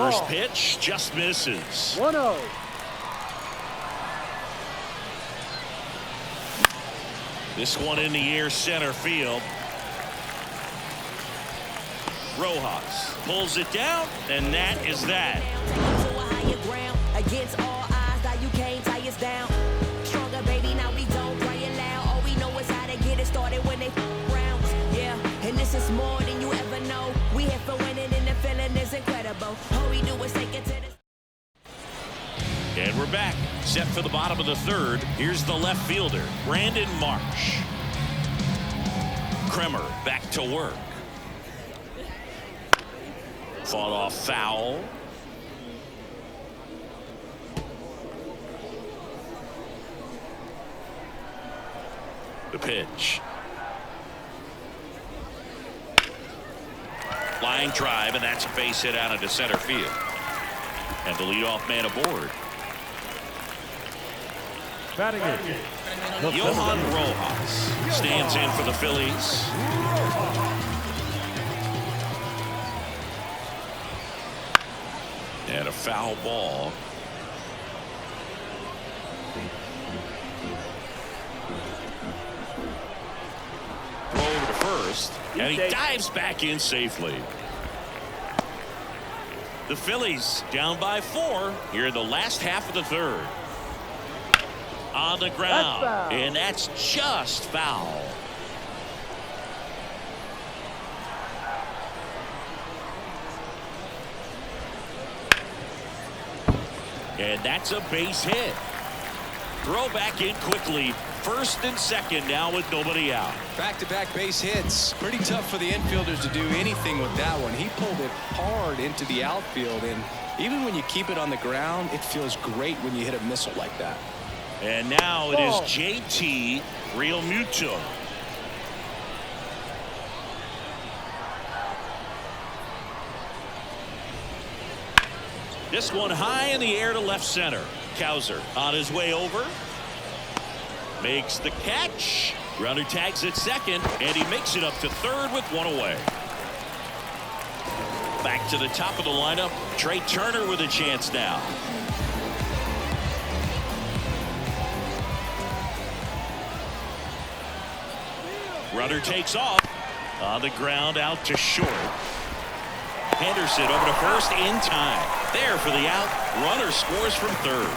First pitch just misses. 1-0. This one in the air center field. Rojas pulls it down, and that is that. Against all odds, now you can't tie us down. Stronger, baby, now we don't cry it loud. All we know is how to get it started when they rounds. Yeah, and this is more than you ever know. We here for winning, and the feeling is incredible. All we do is take it to the... And we're back, set for the bottom of the third. Here's the left fielder, Brandon Marsh. Kremer back to work. Fought off foul. The pitch. Line drive, and that's a base hit out into center field. And the leadoff man aboard. Batting it. Johan Rojas stands in for the Phillies. And a foul ball. Throw over to first, and he dives back in safely. The Phillies down by 4 here in the last half of the third. On the ground, and that's just foul. And that's a base hit. Throw back in quickly. First and second now with nobody out. Back-to-back base hits. Pretty tough for the infielders to do anything with that one. He pulled it hard into the outfield, and even when you keep it on the ground, it feels great when you hit a missile like that. And now it is JT Realmuto. This one high in the air to left center. Cowser on his way over. Makes the catch. Runner tags at second, and he makes it up to third with one away. Back to the top of the lineup. Trey Turner with a chance now. Runner takes off. On the ground out to short. Henderson over to first in time. There for the out. Runner scores from third.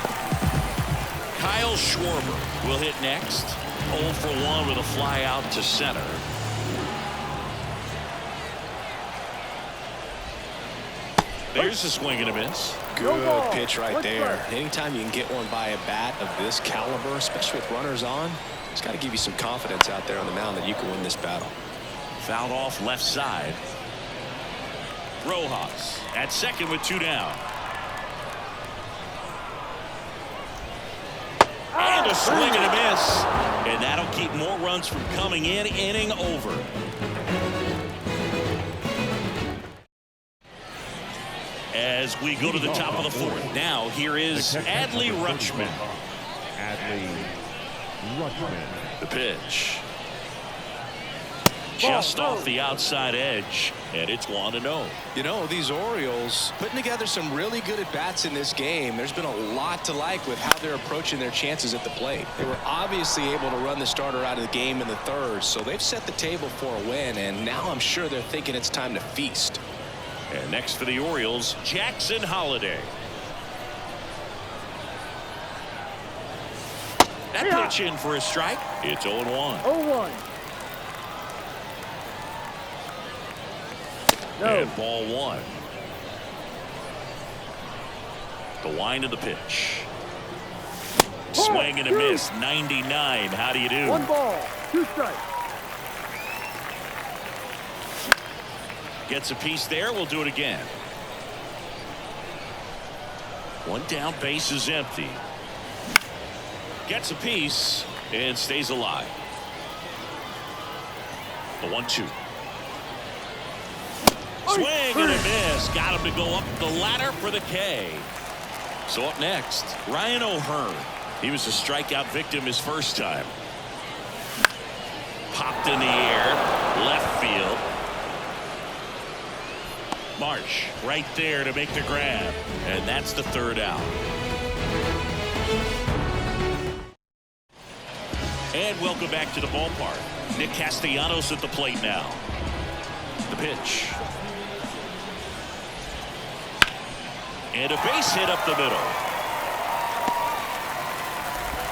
Kyle Schwarber will hit next. 0 for 1 with a fly out to center. There's a swing and a miss. Good pitch right there. Anytime you can get one by a bat of this caliber, especially with runners on, it's got to give you some confidence out there on the mound that you can win this battle. Fouled off left side. Rojas at second with 2 down. And a swing and a miss. And that'll keep more runs from coming in. Inning over. As we go to the top of the fourth. Now here is Adley Rutschman. The pitch. Just off the outside edge, and it's 1-0. You know, these Orioles putting together some really good at-bats in this game. There's been a lot to like with how they're approaching their chances at the plate. They were obviously able to run the starter out of the game in the third, so they've set the table for a win, and now I'm sure they're thinking it's time to feast. And next for the Orioles, Jackson Holliday. That pitch in for a strike. It's 0-1. 0-1. No. And ball 1. The wind of the pitch. Swing and a miss. 99. How do you do? 1 ball, 2 strikes. Gets a piece there. We'll do it again. 1 down, base is empty. Gets a piece and stays alive. The 1-2. Swing and a miss. Got him to go up the ladder for the K. So up next, Ryan O'Hearn. He was a strikeout victim his first time. Popped in the air, left field. Marsh right there to make the grab. And that's the third out. And welcome back to the ballpark. Nick Castellanos at the plate now. The pitch. And a base hit up the middle.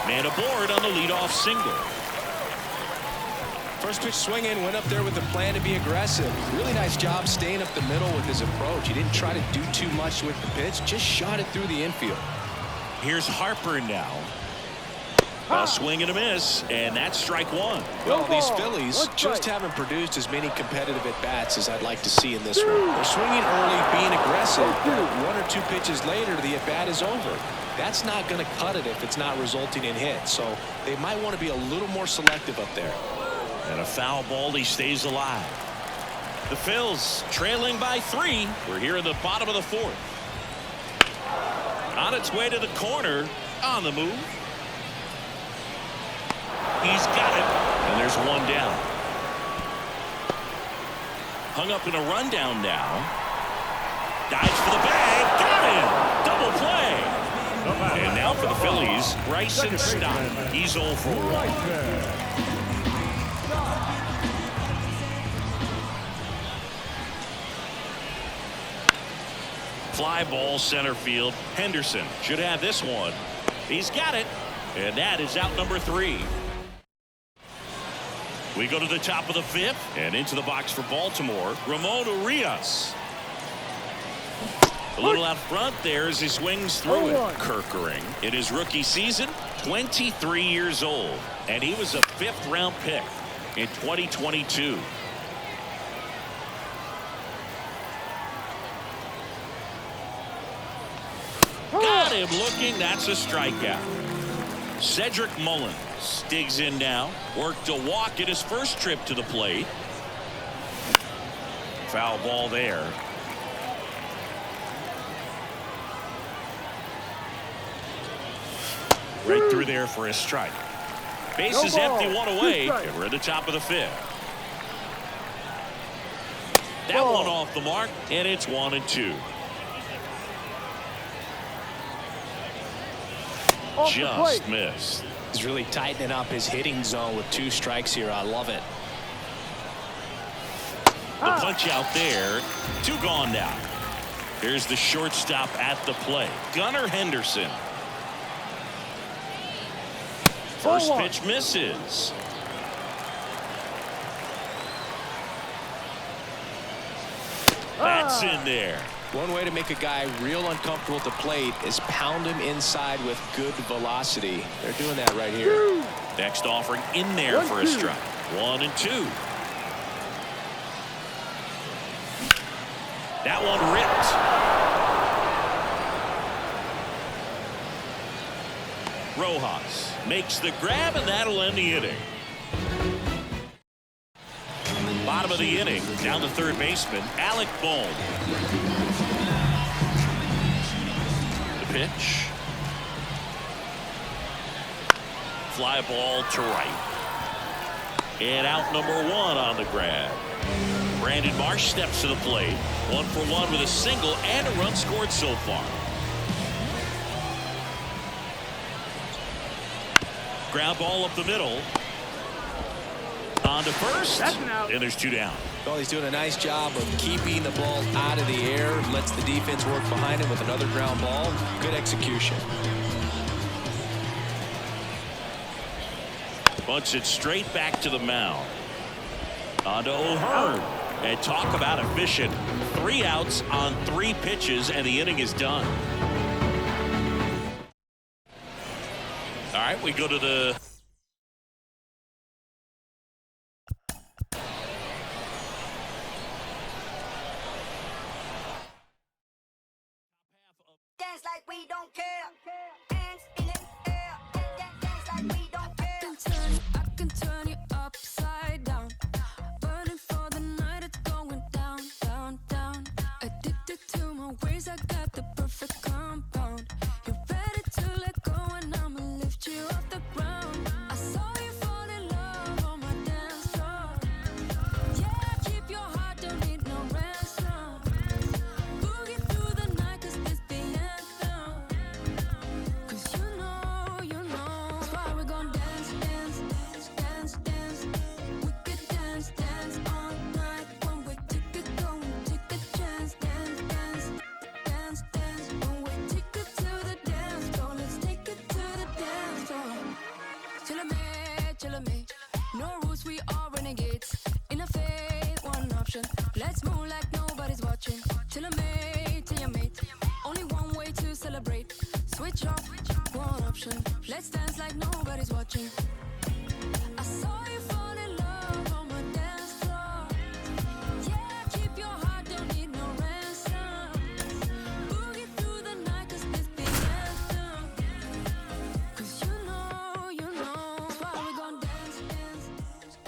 Man aboard on the leadoff single. First pitch swinging, went up there with the plan to be aggressive. Really nice job staying up the middle with his approach. He didn't try to do too much with the pitch, just shot it through the infield. Here's Harper now. A swing and a miss, and that's strike one. Well, these Phillies just haven't produced as many competitive at-bats as I'd like to see in this one. They're swinging early, being aggressive, but one or two pitches later, the at-bat is over. That's not going to cut it if it's not resulting in hits, so they might want to be a little more selective up there. And a foul ball, he stays alive. The Phils trailing by 3. We're here in the bottom of the 4th. On its way to the corner, on the move. He's got it, and there's one down. Hung up in a rundown now. Dives for the bag, got him! Double play! And now for the Phillies, Bryson Stott. He's 0 for 1. Fly ball center field. Henderson should have this one. He's got it, and that is out number 3. We go to the top of the 5th and into the box for Baltimore. Ramon Urias. A little out front there as he swings through it. Kerkering in his rookie season, 23 years old, and he was a 5th-round pick in 2022. Got him looking. That's a strikeout. Cedric Mullins digs in now. Worked a walk at his first trip to the plate. Foul ball there. Right through there for a strike. Base is empty, one away, and we're at the top of the 5th. That one off the mark, and it's 1-2. Just missed. He's really tightening up his hitting zone with 2 strikes here. I love it. The punch out there. 2 gone now. Here's the shortstop at the plate. Gunnar Henderson. First pitch misses. That's in there. One way to make a guy real uncomfortable at the plate is pound him inside with good velocity. They're doing that right here. Next offering in there for a strike. 1-2. That one ripped. Rojas makes the grab, and that'll end the inning. Bottom of the inning, down to third baseman Alec Bohm. The pitch. Fly ball to right. And out number 1 on the grab. Brandon Marsh steps to the plate. 1 for 1 with a single and a run scored so far. Ground ball up the middle. On to first, and there's 2 down. Well, he's doing a nice job of keeping the ball out of the air. Lets the defense work behind him with another ground ball. Good execution. Bunts it straight back to the mound. On to O'Hearn. And talk about efficient. 3 outs on 3 pitches, and the inning is done. All right, we go to the dance like we don't care. Hands in the air. Dance like we don't care. I can turn you upside down. Burning for the night, it's going down, down, down. Addicted to my ways, I got the perfect compound. You're ready to let go, and I'ma lift you off the ground. I saw you fall in love on my dance floor. Yeah, keep your heart, don't need no ransom. No rules, we are renegades. In a fate, one option. Let's move like nobody's watching. Till I'm made, till you're made. Only one way to celebrate. Switch off, one option. Let's dance like nobody's watching. I saw you fall in love on my dance floor. Yeah, keep your heart, don't need no ransom. Boogie through the night, cause this be anthem. Cause you know, that's why we gon' dance, dance, dance.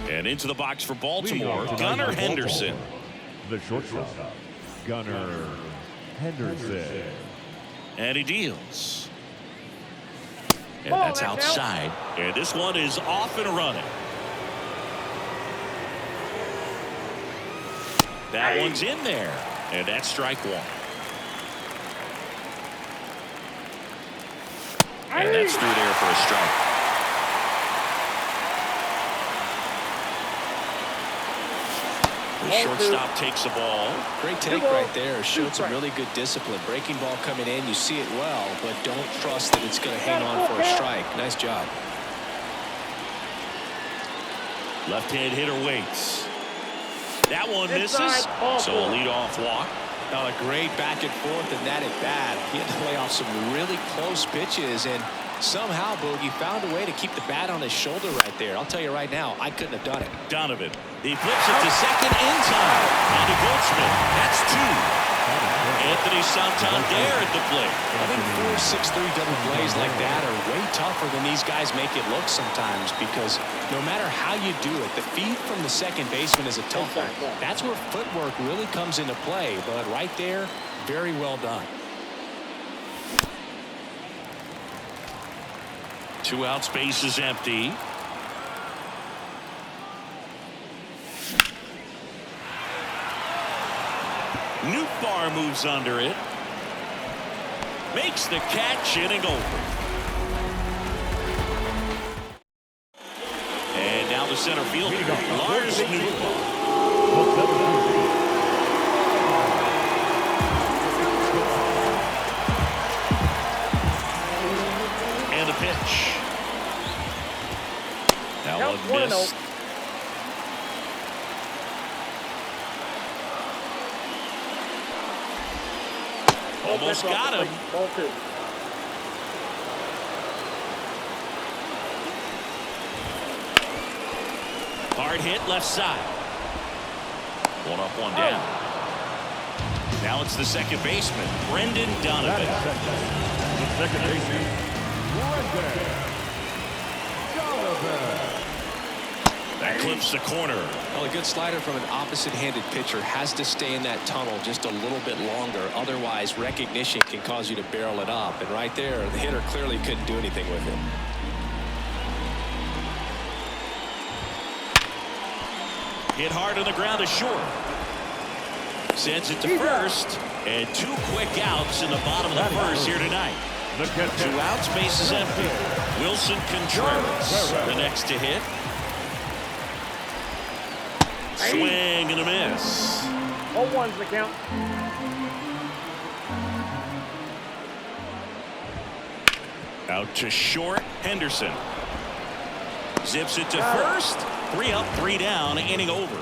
And into the box for Baltimore, Leading off Gunnar tonight for Henderson. Baltimore, the shortstop, Gunnar Henderson. And he deals. And that's outside. And this one is off and running. That one's in there. And that's strike one. And that's through there for a strike. The shortstop takes the ball. Great take right there. Showed some really good discipline. Breaking ball coming in, you see it well, but don't trust that it's going to hang on for a strike. Nice job. Left-hand hitter waits. That one misses. So a leadoff walk. A great back and forth and that at bat. He had to lay off some really close pitches, and somehow Boogie found a way to keep the bat on his shoulder right there. I'll tell you right now, I couldn't have done it. Donovan. He flips it to second in time. On to Goldsmith. That's two. Anthony Santander at the plate. I think 4-6-3 double plays like that are way tougher than these guys make it look sometimes, because no matter how you do it, the feed from the second baseman is a tough one. That's where footwork really comes into play, but right there, very well done. 2 outs, base is empty. Nootbaar moves under it. Makes the catch, inning over. And now the center fielder, Lars Nootbaar. And the pitch. Now a miss. Almost got him. Hard hit left side. One up, one down. Now it's the second baseman, Brendan Donovan. The second baseman, Brendan Donovan. That clips the corner. Well, a good slider from an opposite-handed pitcher has to stay in that tunnel just a little bit longer. Otherwise, recognition can cause you to barrel it up. And right there, the hitter clearly couldn't do anything with it. Hit hard on the ground to short. Sends it to first. And 2 quick outs in the bottom of the first here tonight. 2 outs, base is empty. Wilson Contreras, the next to hit. Swing and a miss. 0-1's the count. Out to short, Henderson. Zips it to first. 3 up, 3 down, inning over.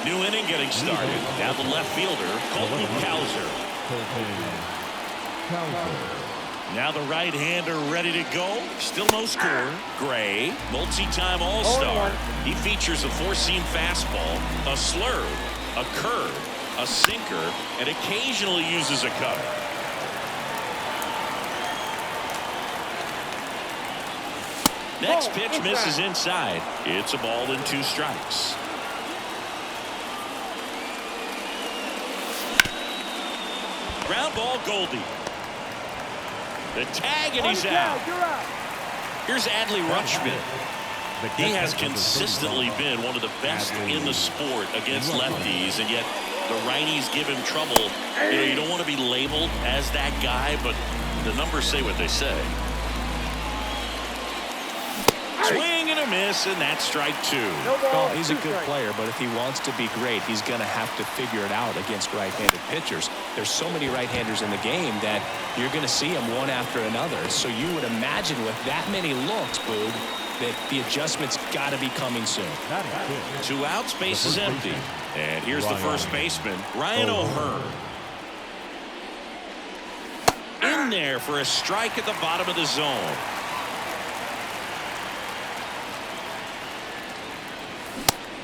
New inning getting started. Now the left fielder, Colton Cowser. Now the right-hander ready to go. Still no score. Gray, multi-time all-star. He features a 4-seam fastball, a slurve, a curve, a sinker, and occasionally uses a cutter. Next pitch misses inside. It's a ball and 2 strikes. Ground ball, Goldie. The tag, and he's out. Here's Adley Rutschman. He has consistently been one of the best in the sport against lefties, and yet the righties give him trouble. You don't want to be labeled as that guy, but the numbers say what they say. Swing and a miss, and that's strike two. Well, he's a good player, but if he wants to be great, he's going to have to figure it out against right-handed pitchers. There's so many right-handers in the game that you're going to see them one after another. So you would imagine with that many looks, Boog, that the adjustment's got to be coming soon. 2 outs, base is empty. And here's the first baseman, Ryan O'Hearn. In there for a strike at the bottom of the zone.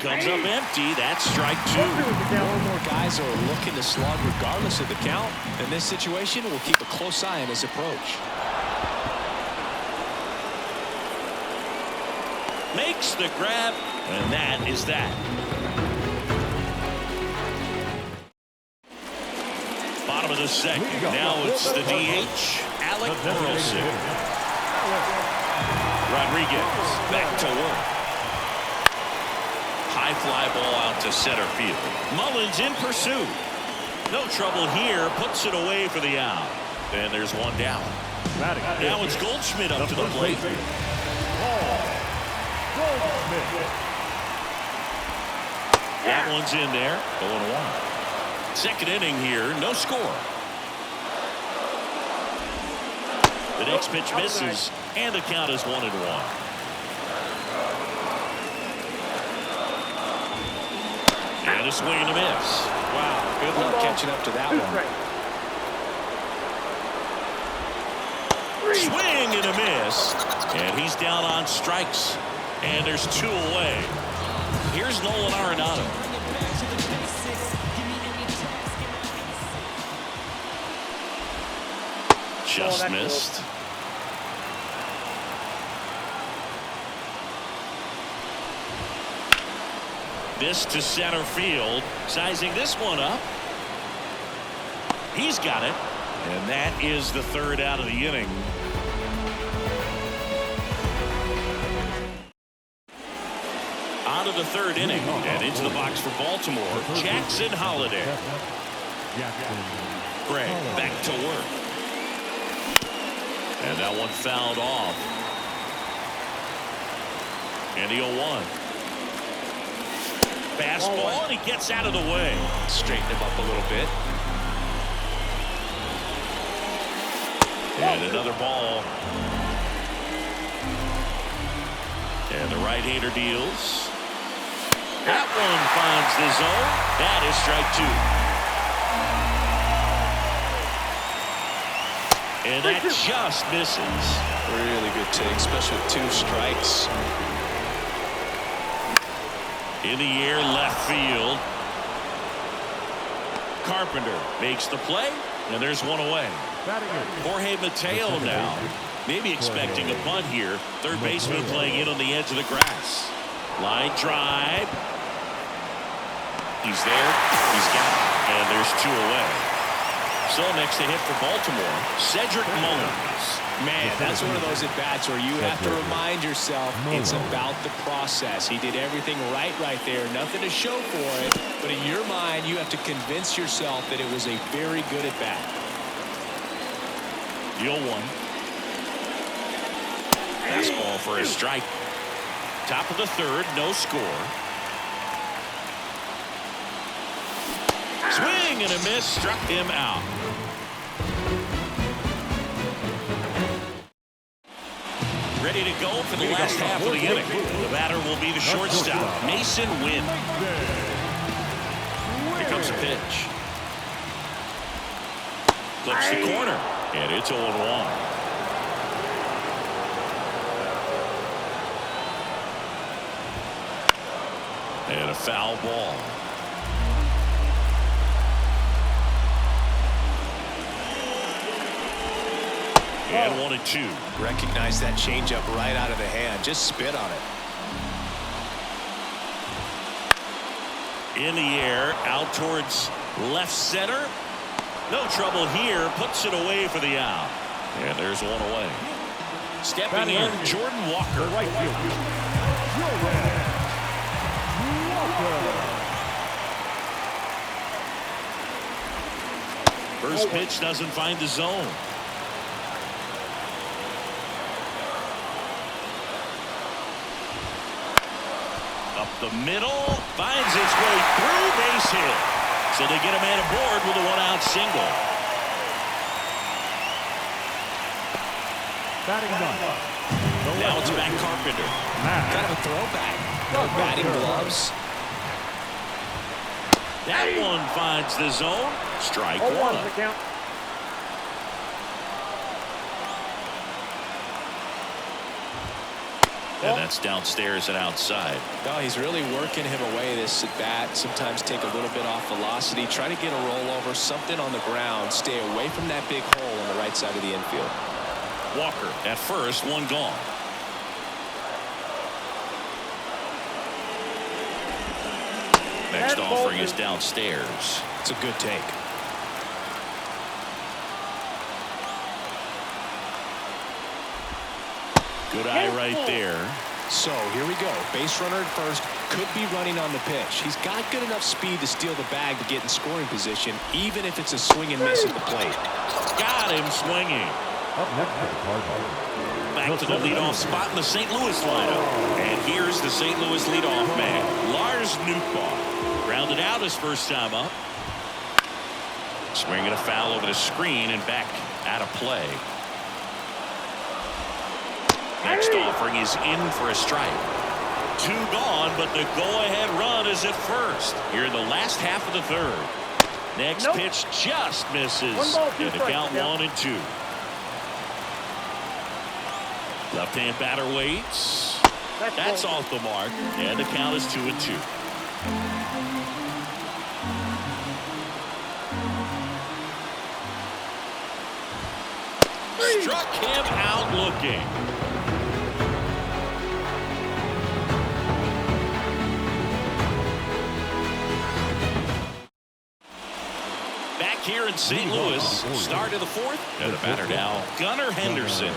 Comes up empty. That's strike two. More guys are looking to slug regardless of the count. In this situation, we'll keep a close eye on his approach. Makes the grab, and that is that. Bottom of the second. Now it's the DH, Alec Burleson. Rodriguez back to work. High fly ball out to center field. Mullins in pursuit. No trouble here. Puts it away for the out. And there's one down. Now it's Goldschmidt up to the plate. That one's in there. 0-1. Second inning here. No score. The next pitch misses. And the count is 1-1. And a swing and a miss. Wow, good luck catching up to that one. Swing and a miss. And he's down on strikes. And there's 2 away. Here's Nolan Arenado. Just missed. This to center field. Sizing this one up. He's got it. And that is the 3rd out of the inning. Out of the 3rd inning. And into the box for Baltimore. Jackson Holliday. Gray back to work. And that one fouled off. And the 0-1. Fastball, and he gets out of the way. Straighten him up a little bit. And another ball. And the right-hander deals. That one finds the zone. That is strike 2. And that just misses. Really good take, especially with 2 strikes. In the air, left field. Carpenter makes the play, and there's one away. Jorge Mateo now. Maybe expecting a bunt here. Third baseman playing in on the edge of the grass. Line drive. He's there. He's got it. And there's 2 away. So next to hit for Baltimore, Cedric Mullins. Man, that's one of those at-bats where you have to remind yourself it's about the process. He did everything right there. Nothing to show for it. But in your mind, you have to convince yourself that it was a very good at-bat. The 0-1. Fastball for a strike. Top of the 3rd, no score. Swing and a miss, struck him out. Ready to go for the last half of the inning. The batter will be the shortstop, Mason Wynn. Here comes a pitch. Flips the corner, and it's 0-1. And a foul ball. And 1-2. Recognize that changeup right out of the hand. Just spit on it. In the air, out towards left center. No trouble here. Puts it away for the out. And there's one away. Stepping in, Jordan Walker. The right fielder, Jordan Walker. First pitch doesn't find the zone. Up the middle, finds its way through, base hit. So they get a man aboard with a one-out single. Batting ninth. Now it's back Carpenter. Kind of a throwback. No batting gloves. That one finds the zone. Strike 1. 0-1's the count. And that's downstairs and outside. No, he's really working him away this at bat. Sometimes take a little bit off velocity. Try to get a rollover, something on the ground. Stay away from that big hole on the right side of the infield. Walker at first, one gone. Next offering is downstairs. It's a good take. Good eye right there. So here we go. Base runner at first. Could be running on the pitch. He's got good enough speed to steal the bag to get in scoring position, even if it's a swing and miss at the plate. Got him swinging. Up next for the Cardinals. Back to the leadoff spot in the St. Louis lineup. And here's the St. Louis leadoff man, Lars Nootbaar. Grounded out his first time up. Swinging a foul over the screen and back out of play. Next offering is in for a strike. 2 gone, but the go-ahead run is at first here in the last half of the third. Next pitch just misses. And the count 1-2. Left-hand batter waits. That's off the mark, and the count is 2-2. Struck him out looking. Back here in St. Louis, start of the fourth, and the batter now, Gunnar Henderson.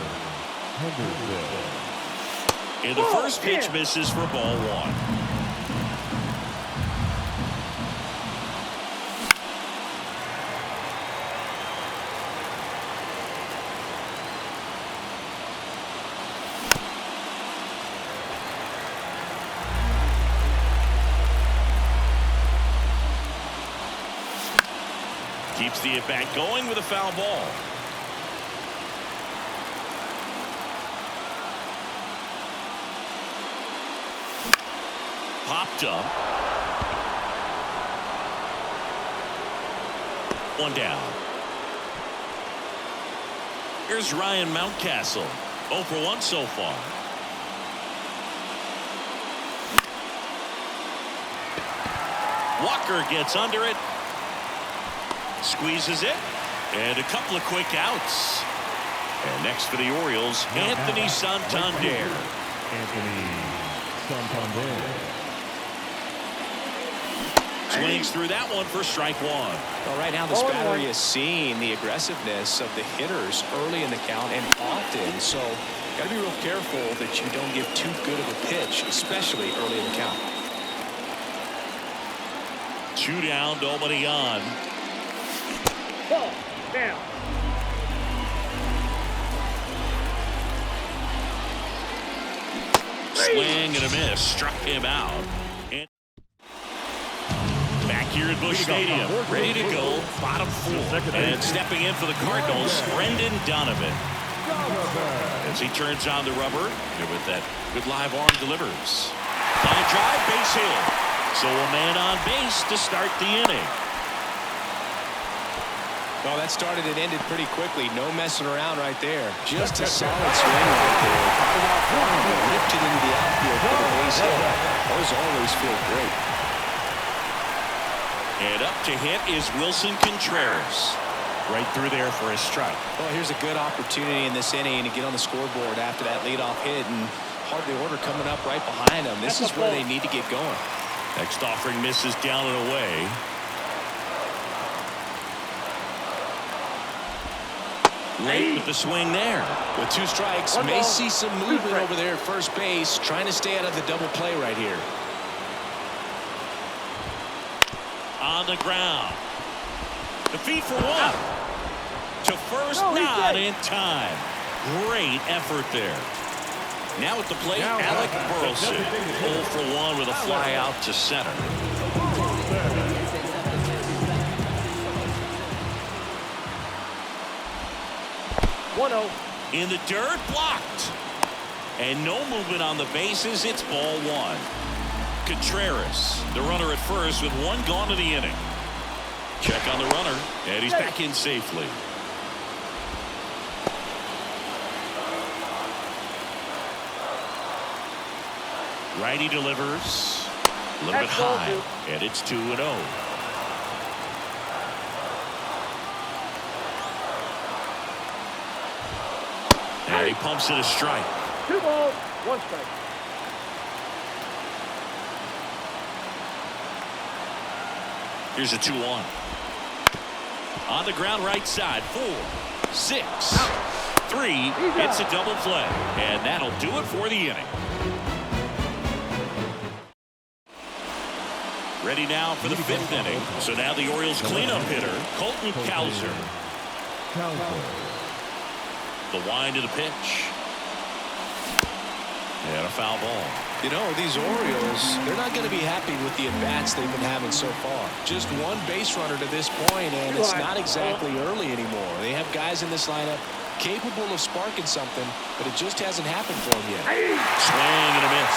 And the first pitch misses for ball 1. Keeps the at-bat going with a foul ball. Popped up. 1 down. Here's Ryan Mountcastle. 0 for 1 so far. Walker gets under it. Squeezes it. And a couple of quick outs. And next for the Orioles, Anthony Santander. Swings through that one for strike 1. Well, right now this battery is seeing the aggressiveness of the hitters early in the count and often. So got to be real careful that you don't give too good of a pitch, especially early in the count. 2 down, nobody on. Ball down. Swing and a miss. Struck him out. And back here at Busch Stadium. Ready to go. Bottom 4. And stepping in for the Cardinals, Brendan Donovan. As he turns on the rubber. And with that good live arm delivers. Line drive, base hit. So a man on base to start the inning. Well, that started and ended pretty quickly. No messing around right there. Just a solid swing right there. Popped it off one and ripped it into the outfield for the base hit. Those always feel great. And up to hit is Wilson Contreras. Right through there for a strike. Well, here's a good opportunity in this inning to get on the scoreboard after that leadoff hit, and hardly order coming up right behind them. This is where they need to get going. Next offering misses down and away. Late with the swing there. With 2 strikes, One may ball, see some 2 movement strikes. over there at first base, trying to stay out of the double play right here. On the ground. The feet for 1. To first, No, he's not dead. in time. Great effort there. Now at the plate, Now Alec back. Burleson. 0 for 1 with a fly out to center. 1-0. In the dirt, blocked. And no movement on the bases. It's ball 1. Contreras, the runner at first with 1 gone to the inning. Check on the runner, and he's back in safely. Righty delivers. A little bit That's ball high, 2. and it's 2-0. And he pumps it a strike. 2 balls, 1 strike. Here's a 2-1. On the ground right side. 4, 6, 3. It's a double play. And that'll do it for the inning. Ready now for the 5th inning. So now the Orioles cleanup hitter, Colton Cowser. The wind of the pitch. And a foul ball. You know, these Orioles, they're not going to be happy with the at-bats they've been having so far. Just 1 base runner to this point, and it's not exactly early anymore. They have guys in this lineup capable of sparking something, but it just hasn't happened for them yet. Swing and a miss.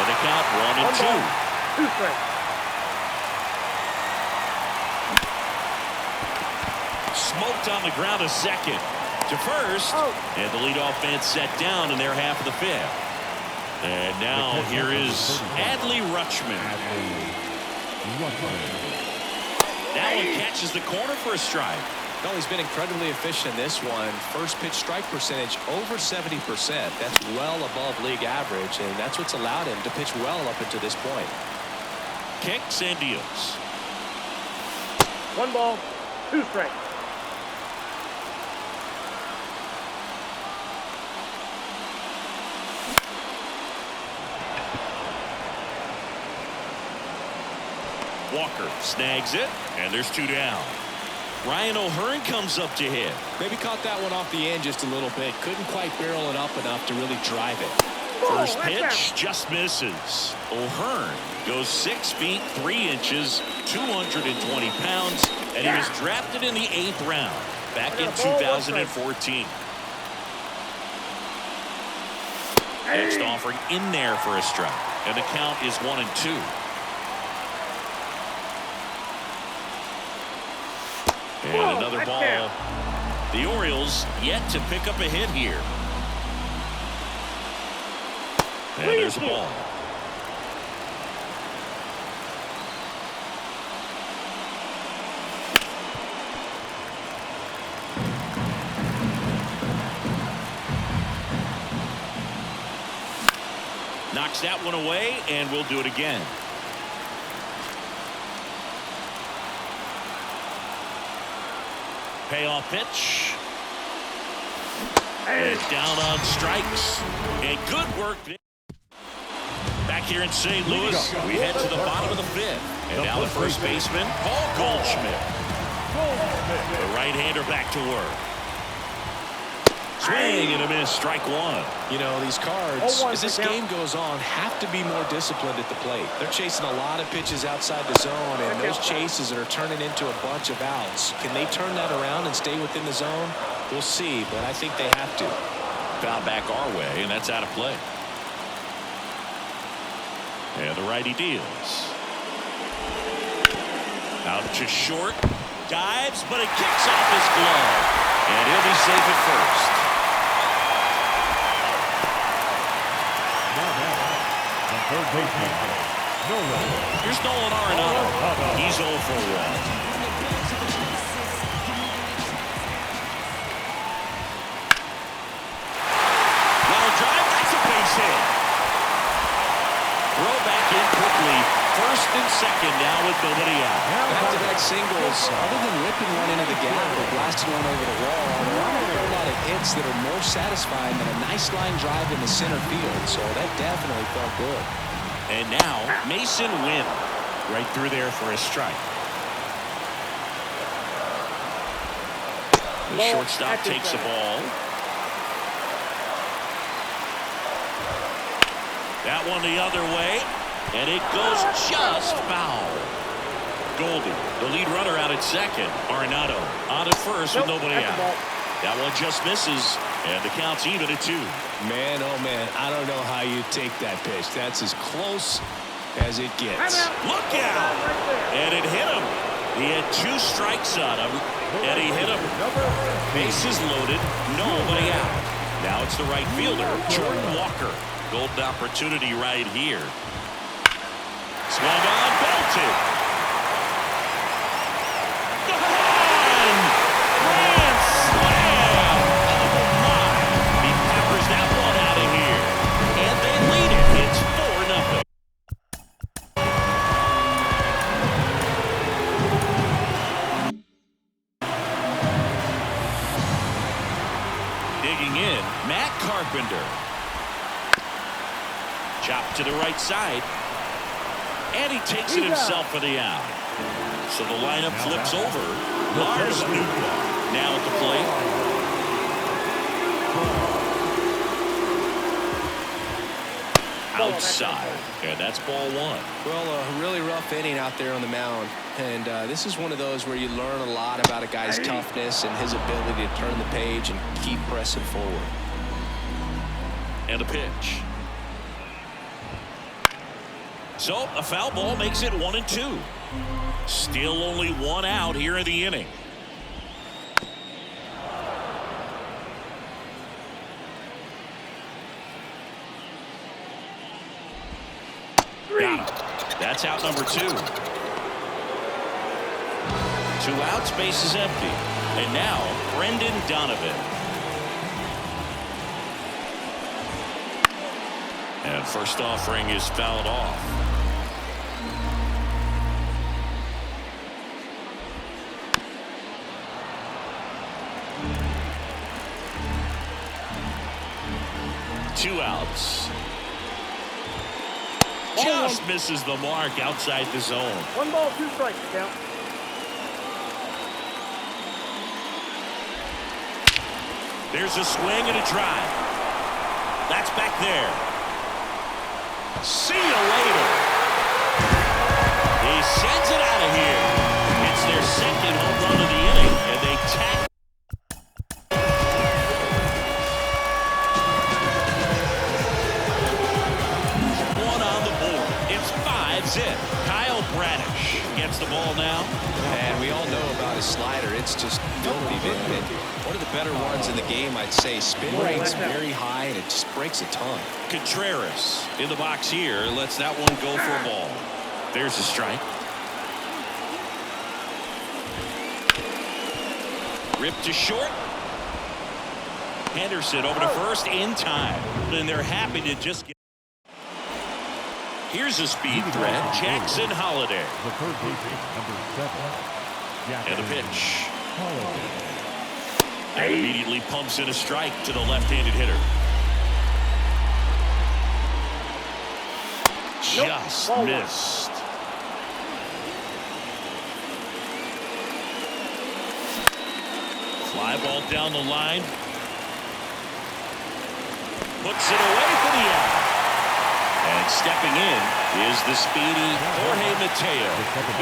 And the count 1-2. 2 strikes. Smoked on the ground a second. To first. And the leadoff man set down in their half of the 5th. And now here is Adley Rutschman. That one catches the corner for a strike. No, he's been incredibly efficient in this one. First pitch strike percentage over 70%. That's well above league average, and that's what's allowed him to pitch well up until this point. Kicks and deals. 1 ball, 2 strikes. Walker snags it, and there's 2 down. Ryan O'Hearn comes up to hit. Maybe caught that one off the end just a little bit. Couldn't quite barrel it up enough to really drive it. First pitch just misses. O'Hearn goes 6 feet 3 inches, 220 pounds, and he was drafted in the 8th round back in 2014. Next offering in there for a strike, and the count is 1-2. And another ball. The Orioles yet to pick up a hit here. And there's a ball. Knocks that one away, and we'll do it again. Payoff pitch. And down on strikes. And good work. Back here in St. Louis, we head to the bottom of the 5th. And now the first baseman, Paul Goldschmidt. The right-hander back to work. Swing and a miss, strike 1. You know, these Cards, as this game goes on, have to be more disciplined at the plate. They're chasing a lot of pitches outside the zone, and those chases are turning into a bunch of outs. Can they turn that around and stay within the zone? We'll see, but I think they have to. Foul back our way, and that's out of play. And the righty deals. Out to short. Dives, but it kicks off his glove. And he'll be safe at first. Third baseman, Nolan. Here's Nolan Arenado. He's 0 for 1. Line drive, that's a base hit. Throw back in quickly, first and second now with nobody out. Back-to-back singles. Other than ripping one into the gap or blasting one over the wall, there aren't a whole lot of hits that are more satisfying than a nice line drive in the center field. So that definitely felt good. And now Mason Wynn right through there for a strike. The shortstop takes the ball. That one the other way, and it goes just foul. Goldie, the lead runner, out at second. Arenado on at first with nobody out. That one just misses, and the count's even at 2. Man, oh man, I don't know how you take that pitch. That's as close as it gets. Look out! And it hit him. He had 2 strikes on him, and he hit him. Bases loaded, nobody out. Now it's the right fielder, Jordan Walker. Golden opportunity right here. Swung on, belted. Gone! Grand slam! Oh my! He peppers that one out of here. And they lead it. It's 4-0. Digging in, Matt Carpenter. Chop to the right side. And he takes it himself for the out. So the lineup flips over. Lars Nootbaar now at the plate. Outside. And that's ball 1. Well, a really rough inning out there on the mound. And this is one of those where you learn a lot about a guy's toughness and his ability to turn the page and keep pressing forward. And a pitch. So a foul ball makes it 1-2. Still only 1 out here in the inning. Got him. That's out number 2. 2 outs, base is empty. And now Brendan Donovan. And first offering is fouled off. Two outs. Just misses the mark outside the zone. 1 ball, 2 strikes, count. There's a swing and a drive. That's back there. See you later. He sends it out of here. It's their second home run of the inning, and they tack. One on the board. It's 5-zip. Kyle Bradish gets the ball now. And we all know about his slider. It's just filthy. One of the better ones in the game, I'd say. Spin rate's very high, and it just breaks a ton. Contreras in the box here. Lets that one go for a ball. There's a strike. Ripped to short. Henderson over to first in time. And they're happy to just get. Here's a speed threat. Jackson Holliday. The third baseman, number 7. And a pitch. And immediately pumps in a strike to the left-handed hitter. Just missed. Fly ball down the line. Puts it away for the out. And stepping in is the speedy Jorge Mateo.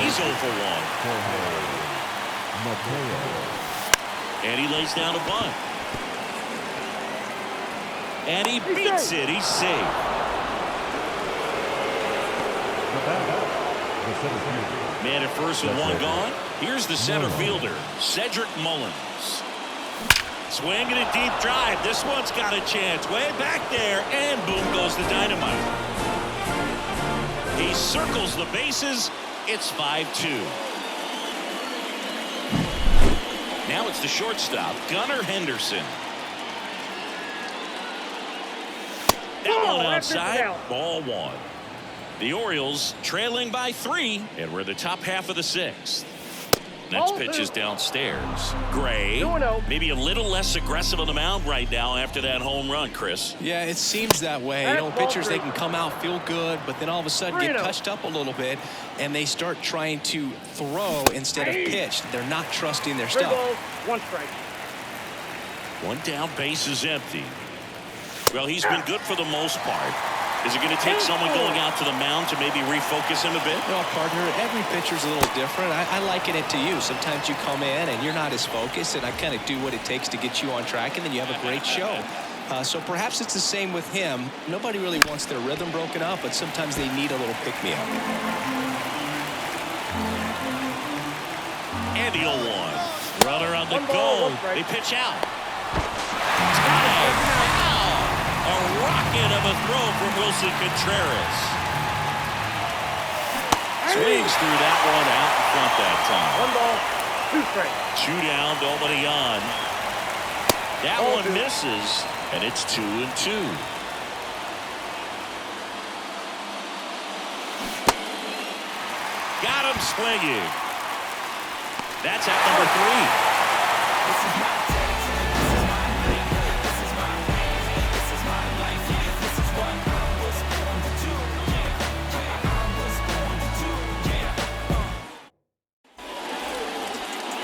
He's 0 for 1. And he lays down a bunt. And he beats it. He's safe. Man at first with 1 gone. Here's the center fielder, Cedric Mullins. Swinging a deep drive. This one's got a chance. Way back there. And boom goes the dynamite. He circles the bases. It's 5-2. Now it's the shortstop, Gunnar Henderson. That one outside, ball 1. The Orioles trailing by 3, and we're in the top half of the 6th. Next pitch is downstairs. Gray, maybe a little less aggressive on the mound right now after that home run, Chris. Yeah, it seems that way. You know, pitchers, they can come out, feel good, but then all of a sudden get touched up a little bit, and they start trying to throw instead of pitch. They're not trusting their stuff. 1 strike. 1 down, base is empty. Well, he's been good for the most part. Is it going to take someone going out to the mound to maybe refocus him a bit? Well, partner, every pitcher's a little different. I liken it to you. Sometimes you come in and you're not as focused, and I kind of do what it takes to get you on track, and then you have a great show. So perhaps it's the same with him. Nobody really wants their rhythm broken up, but sometimes they need a little pick-me-up. And the 0-1. Runner on the goal. They pitch out. A rocket of a throw from Wilson Contreras. Swings through that one out in front that time. 1 ball, 2 strikes. 2 down, nobody on. That one misses, and it's 2-2. Got him swinging. That's at number 3.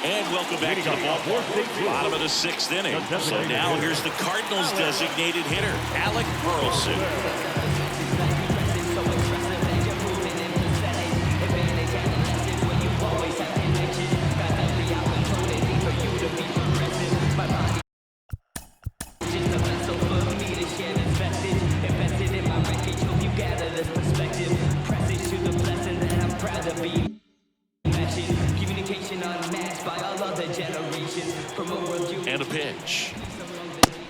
And welcome back to the ballpark. Bottom of the 6th inning. So now here's the Cardinals' designated hitter, Alec Burleson. And a pitch.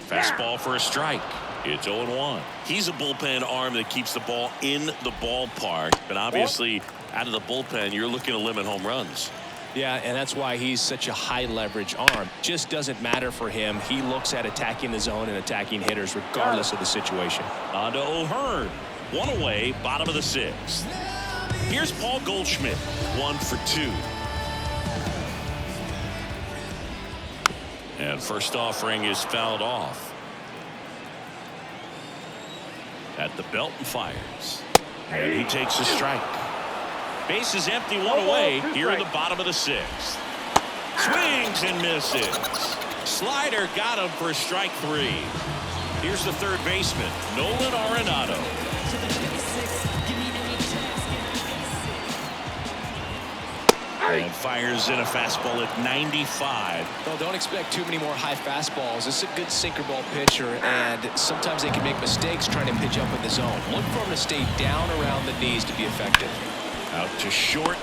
Fastball for a strike. It's 0-1. He's a bullpen arm that keeps the ball in the ballpark. But obviously, out of the bullpen, you're looking to limit home runs. Yeah, and that's why he's such a high leverage arm. Just doesn't matter for him. He looks at attacking the zone and attacking hitters regardless of the situation. On to O'Hearn. 1 away, bottom of the 6th. Here's Paul Goldschmidt. 1 for 2. And first offering is fouled off. At the belt and fires. And he takes a strike. Base is empty, 1 away here in the bottom of the 6th. Swings and misses. Slider got him for strike 3. Here's the third baseman, Nolan Arenado. And fires in a fastball at 95. Well, don't expect too many more high fastballs. This is a good sinker ball pitcher, and sometimes they can make mistakes trying to pitch up in the zone. Look for him to stay down around the knees to be effective. Out to short.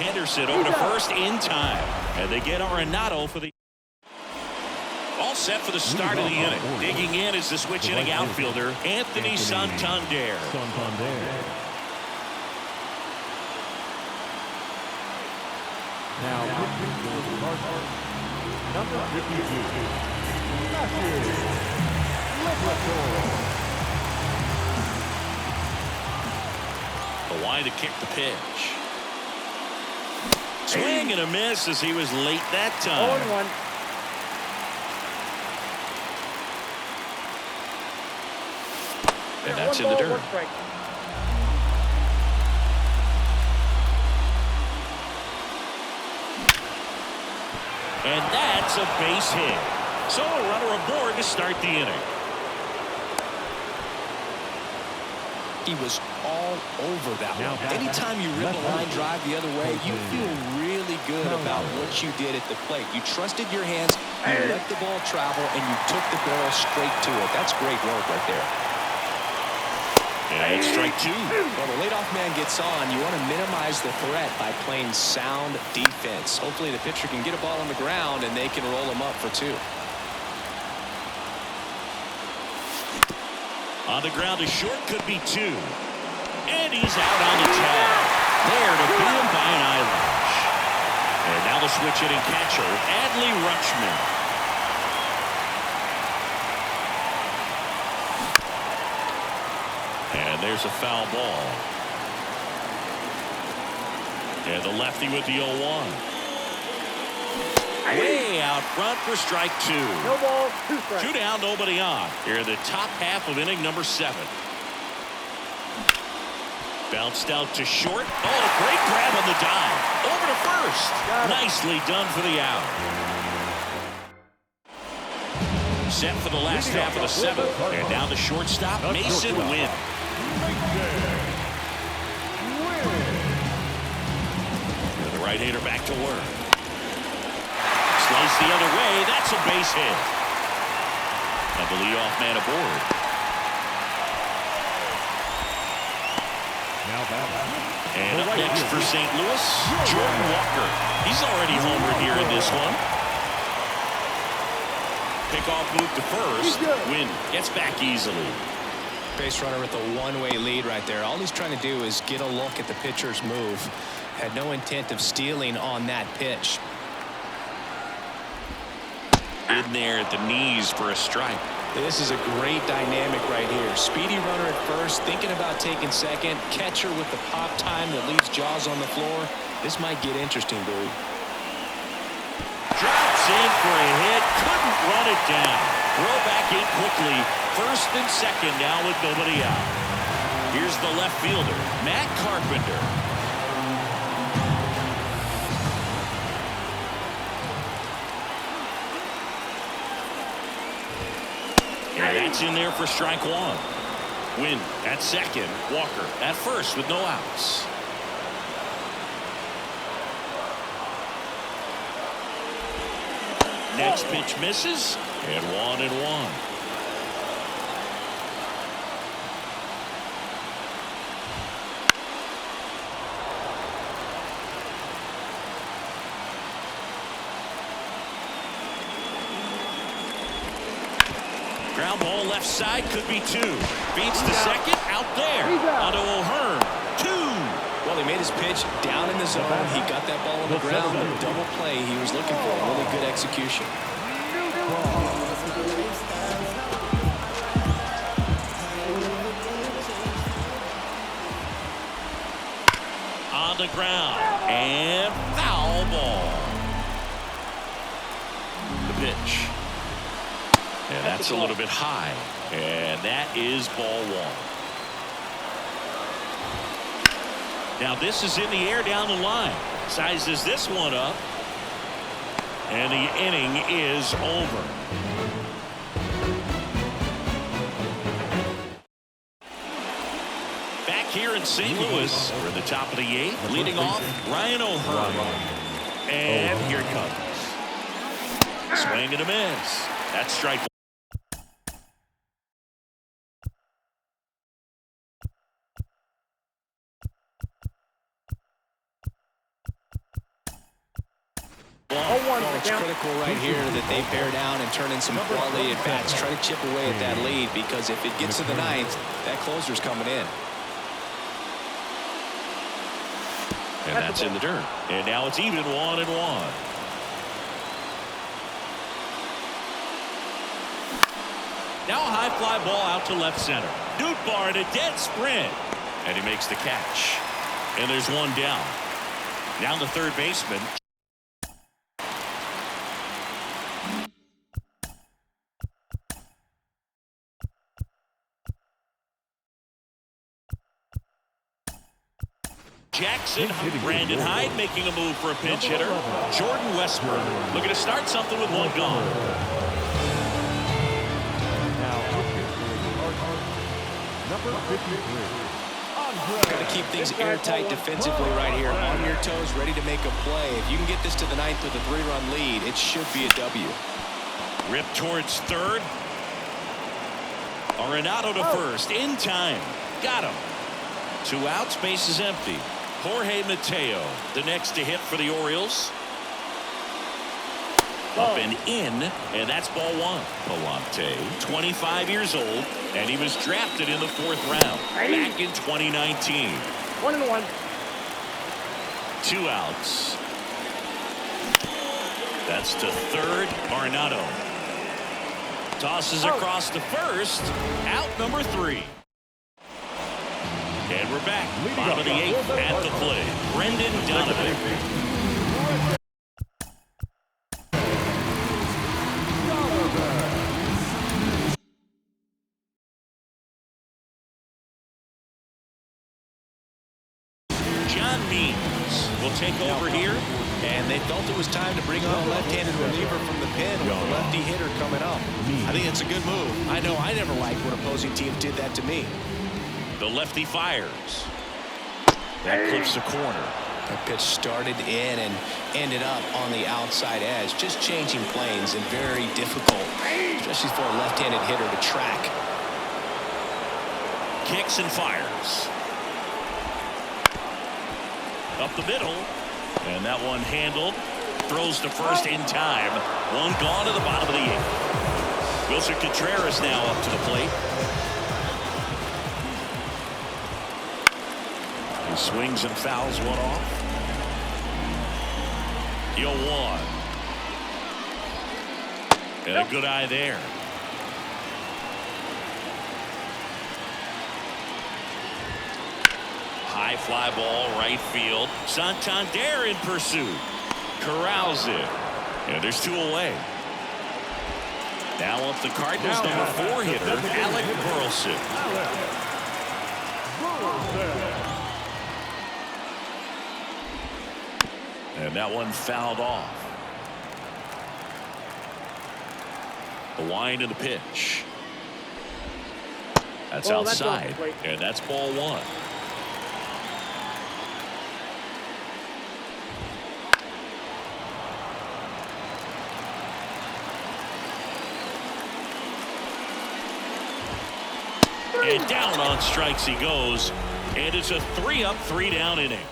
Henderson over to first in time. And they get Arenado for the... All set for the start of the inning. Digging in is the switch inning outfielder, Anthony Santander. Now, number 52. The line to kick the pitch. Swing and a miss as he was late that time. 0-1. And that's in the dirt. And that's a base hit. So a runner aboard to start the inning. He was all over that one. Anytime you rip a line drive the other way, you feel really good about what you did at the plate. You trusted your hands, you let the ball travel, and you took the barrel straight to it. That's great work right there. And strike 2. Well, the leadoff man gets on. You want to minimize the threat by playing sound defense. Hopefully the pitcher can get a ball on the ground and they can roll him up for 2. On the ground, a short could be 2. And he's out on the tag. There to beat him by an eyelash. And now the switch hitting catcher, Adley Rutschman. And there's a foul ball. And the lefty with the 0-1. Way out front for strike 2. No ball, 2 strikes. 2 down, nobody on. Here in the top half of inning number 7. Bounced out to short. Oh, great grab on the dive. Over to first. Nicely done for the out. Set for the last half of the 7th. And now the shortstop, Mason Wynn. The right-hander back to work. Slice the other way. That's a base hit. And the leadoff man aboard. And up next for St. Louis, Jordan Walker. He's already homered here in this one. Pickoff move to first. Wynn gets back easily. Base runner with a one-way lead right there. All he's trying to do is get a look at the pitcher's move. Had no intent of stealing on that pitch. In there at the knees for a strike. This is a great dynamic right here. Speedy runner at first, thinking about taking second. Catcher with the pop time that leaves Jaws on the floor. This might get interesting, Bowie. Drops in for a hit. Couldn't run it down. Throw back in quickly. First and second now with nobody out. Here's the left fielder, Matt Carpenter. And that's in there for strike 1. Wynn at second. Walker at first with no outs. Next pitch misses. And 1-1. Ground ball left side, could be 2. Beats the second, out there. Onto O'Hearn. 2. Well, he made his pitch down in the zone. He got that ball on the ground. The double play he was looking for. Really good execution. On the ground. And foul ball. The pitch. And that's a little bit high. And that is ball 1. Now this is in the air down the line. Sizes this one up. And the inning is over. Back here in St. Louis, we're at the top of the 8th. Leading off, Ryan O'Hearn. And here it comes. Swing and a miss. That's strike 1. Well, it's critical right here that they bear down and turn in some quality at bats. Try to chip away at that lead, because if it gets to the 9th, that closer's coming in. And that's in the dirt. And now it's even 1-1. Now a high fly ball out to left center. Nootbaar in a dead sprint. And he makes the catch. And there's 1 down. Now the third baseman. Jackson, Brandon Hyde making a move for a pinch hitter. Jordan Westburg looking to start something with 1 gone. Number 53. Got to keep things airtight defensively right here. On your toes, ready to make a play. If you can get this to the 9th with a 3-run lead, it should be a W. Rip towards third. Arenado to first. In time. Got him. 2 outs. Base is empty. Jorge Mateo, the next to hit for the Orioles. Up and in, and that's ball 1. Palante, 25 years old, and he was drafted in the 4th round back in 2019. 1-1. 2 outs. That's to third. Arenado tosses across to first. Out number 3. And we're back. Bottom of the 8th at the plate. Brendan Donovan. John Means will take over here. And they felt it was time to bring on a left-handed reliever from the pen with a lefty hitter coming up. I think it's a good move. I know I never liked when opposing teams did that to me. The lefty fires. That clips the corner. That pitch started in and ended up on the outside edge. Just changing planes and very difficult, especially for a left-handed hitter to track. Kicks and fires. Up the middle. And that one handled. Throws to first in time. One gone to the bottom of the 8th. Wilson Contreras now up to the plate. He swings and fouls one off. The 0-1. And a good eye there. High fly ball, right field. Santander in pursuit. Corrals it. And there's 2 away. Now up the Cardinals' number 4 hitter, Alec Burleson. And that one fouled off. The wind and the pitch. That's outside. And that's ball 1. And down on strikes he goes. And it's a 3-up, 3-down inning.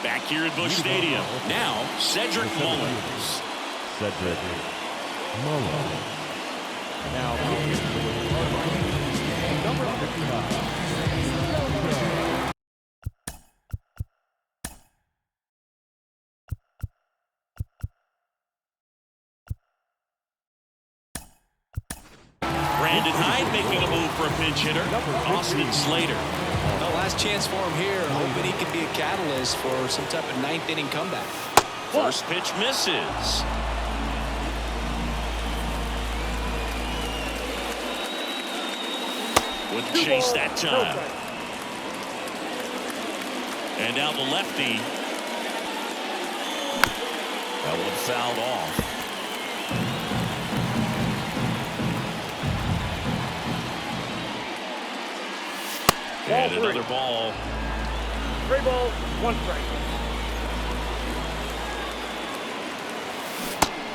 Back here at Busch Stadium. Now, Cedric Mullins. Cedric Mullins. Now, number 59. Brandon Hyde making a move for a pinch hitter. Austin Slater. The last chance for him here, hoping he can be a catalyst for some type of 9th inning comeback. First pitch misses. Wouldn't chase that time. And now the lefty. That one fouled off. And another ball. 3 balls, 1 strike.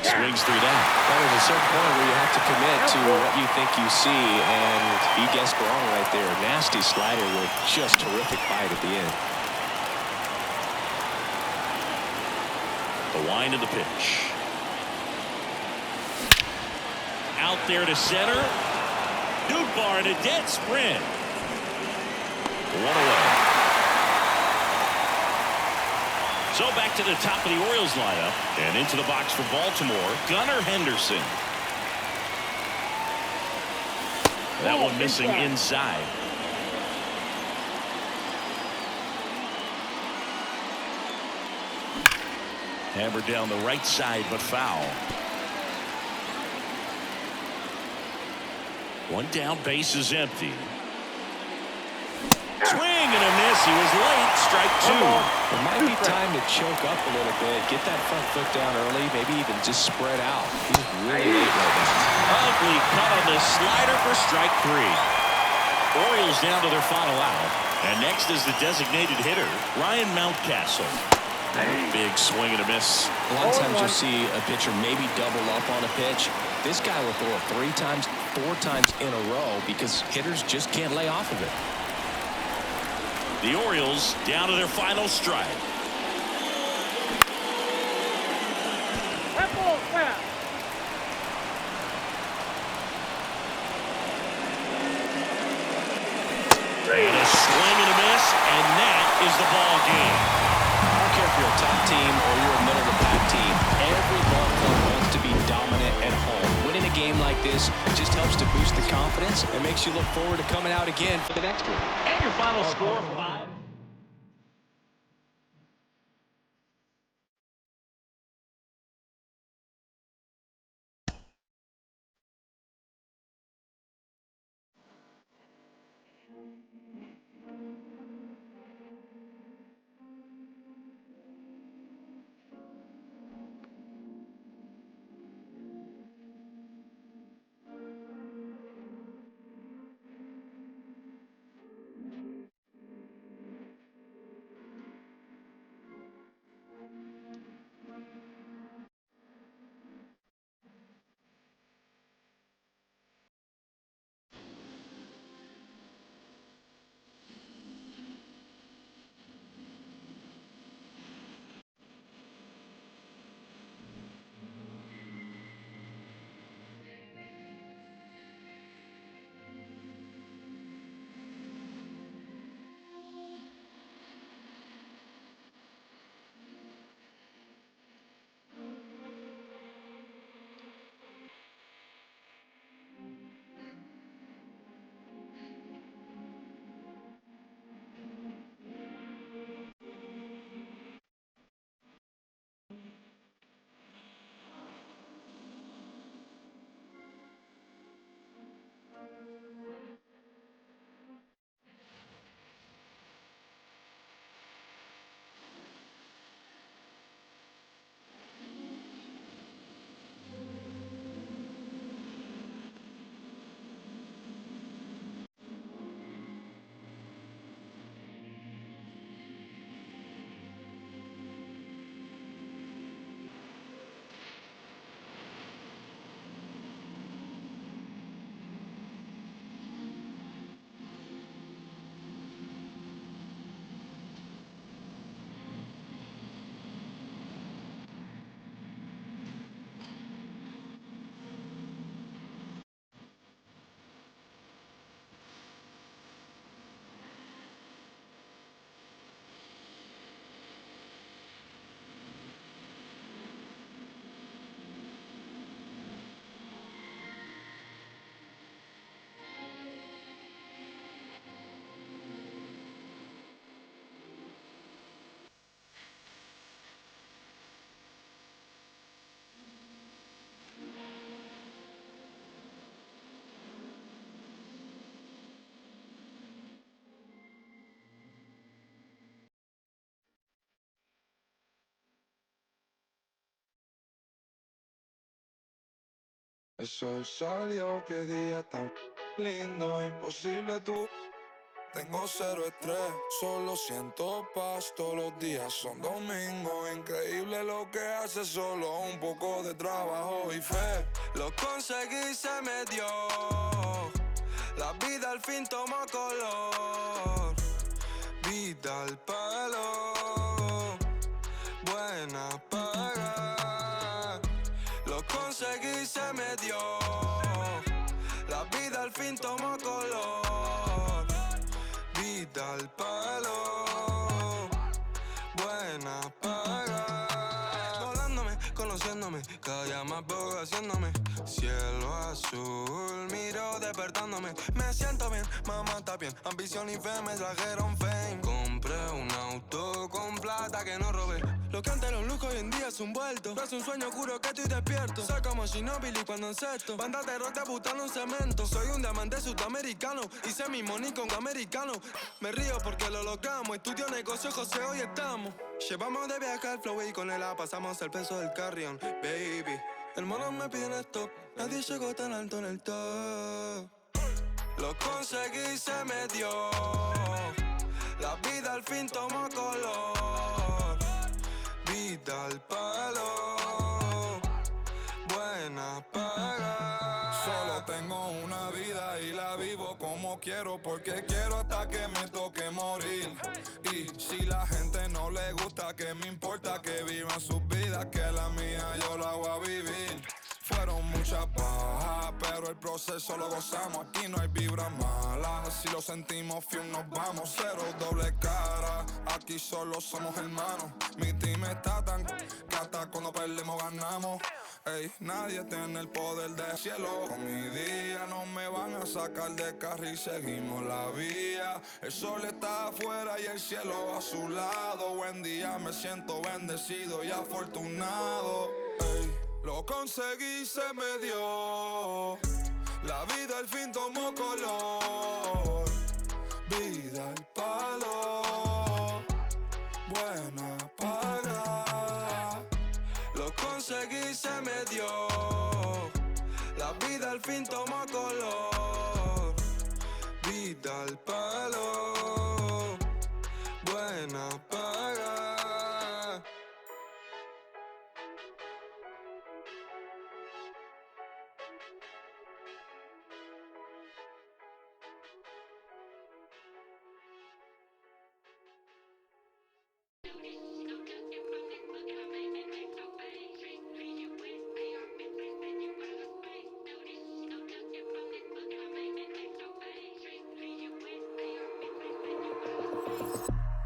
Swings through that. But there's a certain point where you have to commit to what you think you see, and he guessed wrong right there. Nasty slider with just terrific bite at the end. The wind of the pitch. Out there to center. Nootbaar in a dead sprint. 1 away. So back to the top of the Orioles lineup and into the box for Baltimore, Gunnar Henderson. That one missing inside. Hammered down the right side, but foul. 1 down, base is empty. Swing and a miss. He was late. Strike 2. It might be time to choke up a little bit. Get that front foot down early. Maybe even just spread out. He's really late right now. Ugly cut on the slider for strike 3. Orioles down to their final out. And next is the designated hitter, Ryan Mountcastle. Big swing and a miss. A lot of times you'll see a pitcher maybe double up on a pitch. This guy will throw it 3 times, 4 times in a row because hitters just can't lay off of it. The Orioles down to their final strike. That ball fast. And a swing and a miss, and that is the ball game. I don't care if you're a top team or you're a middle of the pack team. Every ball club wants to be dominant at home. Winning a game game like this just helps to boost the confidence and makes you look forward to coming out again for the next one. And your final score, 5. El sol salió, qué día tan lindo, imposible tú. Tengo cero estrés, solo siento paz, todos los días son domingo. Increíble lo que hace, solo un poco de trabajo y fe. Lo conseguí, se me dio, la vida al fin tomó color. Vida al palo, buena paga. Lo conseguí, se me dio, la vida al fin tomó color. Vida al palo, buena paga. Volándome, conociéndome, cada día más veo haciéndome. Cielo azul, miro despertándome. Me siento bien, mamá está bien. Ambición y fe me trajeron fame. Compré un auto con plata que no robé. Lo que antes era un lujo hoy en día es un vuelto. No es un sueño, juro que estoy despierto. Soy como Ginóbili cuando encesto. Banda de rock debutando en cemento. Soy un diamante sudamericano. Hice mi money con americano. Me río porque lo logramos. Estudio negocio, José, hoy estamos. Llevamos de viaje al flow y con él pasamos el peso del carrión. Baby, el mono me pide en stop. Nadie llegó tan alto en el top. Lo conseguí, se me dio. La vida al fin tomó color. Vida al palo, buena paga. Solo tengo una vida y la vivo como quiero, porque quiero hasta que me toque morir. Y si la gente no le gusta, que me importa que vivan sus vidas, que la mía yo la voy a vivir. Fueron muchas bajas, pero el proceso lo gozamos. Aquí no hay vibra mala. Si lo sentimos, fiel nos vamos. Cero doble cara, aquí solo somos hermanos. Mi team está tan que hasta cuando perdemos ganamos. Ey, nadie tiene el poder del cielo. Con mi día no me van a sacar de carril. Seguimos la vía. El sol está afuera y el cielo a su lado. Buen día, me siento bendecido y afortunado. Ey, lo conseguí, se me dio. La vida al fin tomó color. Vida al palo. Buena paga. Lo conseguí, se me dio. La vida al fin tomó color. Vida al palo. Buena paga.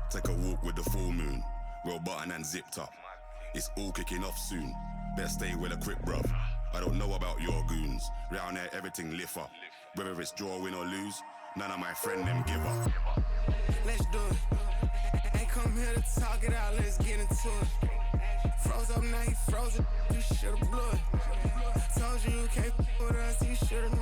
Take a walk with the full moon, roll button and zipped up. It's all kicking off soon. Best stay with a quick bruv. I don't know about your goons. Round here everything lift up. Whether it's draw, win or lose, none of my friend them give up. Let's do it. Ain't come here to talk it out, let's get into it. Froze up, now he frozen, you should've blew it. Told you you can't f with us, you should've known.